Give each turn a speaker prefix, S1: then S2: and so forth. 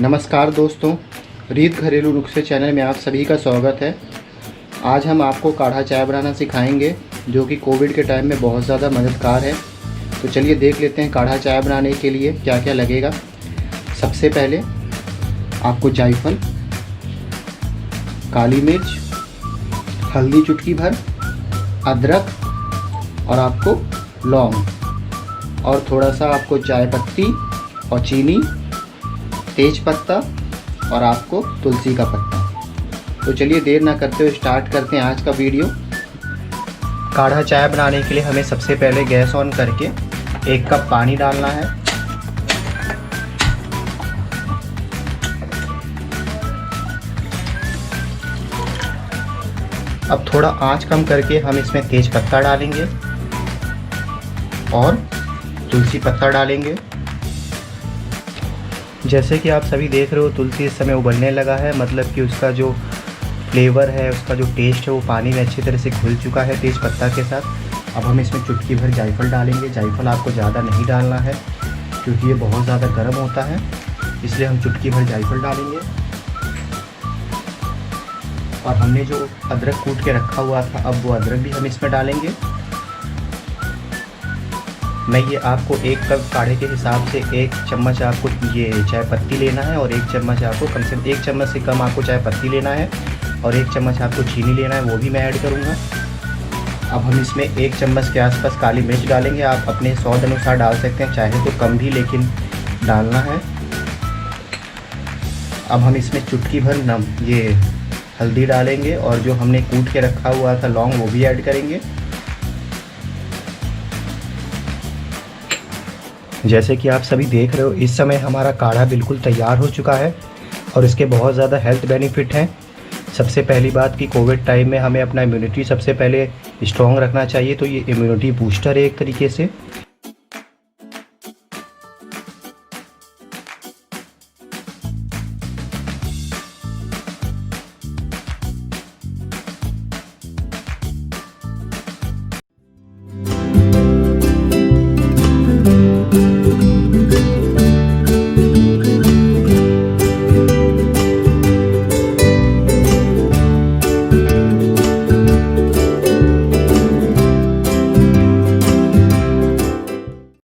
S1: नमस्कार दोस्तों, रीत घरेलू नुस्खे चैनल में आप सभी का स्वागत है। आज हम आपको काढ़ा चाय बनाना सिखाएंगे जो कि कोविड के टाइम में बहुत ज़्यादा मददगार है। तो चलिए देख लेते हैं काढ़ा चाय बनाने के लिए क्या क्या लगेगा। सबसे पहले आपको जायफल, काली मिर्च, हल्दी चुटकी भर, अदरक और आपको लौंग और थोड़ा सा आपको चाय पत्ती और चीनी, तेज पत्ता और आपको तुलसी का पत्ता। तो चलिए देर ना करते हुए स्टार्ट करते हैं आज का वीडियो। काढ़ा चाय बनाने के लिए हमें सबसे पहले गैस ऑन करके 1 कप पानी डालना है। अब थोड़ा आंच कम करके हम इसमें तेज पत्ता डालेंगे और तुलसी पत्ता डालेंगे। जैसे कि आप सभी देख रहे हो तुलसी इस समय उबलने लगा है, मतलब कि उसका जो फ्लेवर है, उसका जो टेस्ट है वो पानी में अच्छी तरह से घुल चुका है तेज पत्ता के साथ। अब हम इसमें चुटकी भर जायफल डालेंगे। जायफल आपको ज़्यादा नहीं डालना है क्योंकि ये बहुत ज़्यादा गर्म होता है, इसलिए हम चुटकी भर जायफल डालेंगे। और हमने जो अदरक कूट के रखा हुआ था, अब वो अदरक भी हम इसमें डालेंगे। मैं ये आपको 1 कप काढ़े के हिसाब से 1 चम्मच आपको ये चाय पत्ती लेना है और 1 चम्मच आपको कम से कम 1 चम्मच से कम आपको चाय पत्ती लेना है और 1 चम्मच आपको चीनी लेना है, वो भी मैं ऐड करूँगा। अब हम इसमें 1 चम्मच के आसपास काली मिर्च डालेंगे। आप अपने स्वाद अनुसार डाल सकते हैं, चाहे तो कम भी लेकिन डालना है। अब हम इसमें चुटकी भर ये हल्दी डालेंगे और जो हमने कूट के रखा हुआ था लौंग वो भी ऐड करेंगे। जैसे कि आप सभी देख रहे हो इस समय हमारा काढ़ा बिल्कुल तैयार हो चुका है और इसके बहुत ज़्यादा हेल्थ बेनिफिट हैं। सबसे पहली बात कि कोविड टाइम में हमें अपना इम्यूनिटी सबसे पहले स्ट्रॉन्ग रखना चाहिए, तो ये इम्यूनिटी बूस्टर है एक तरीके से।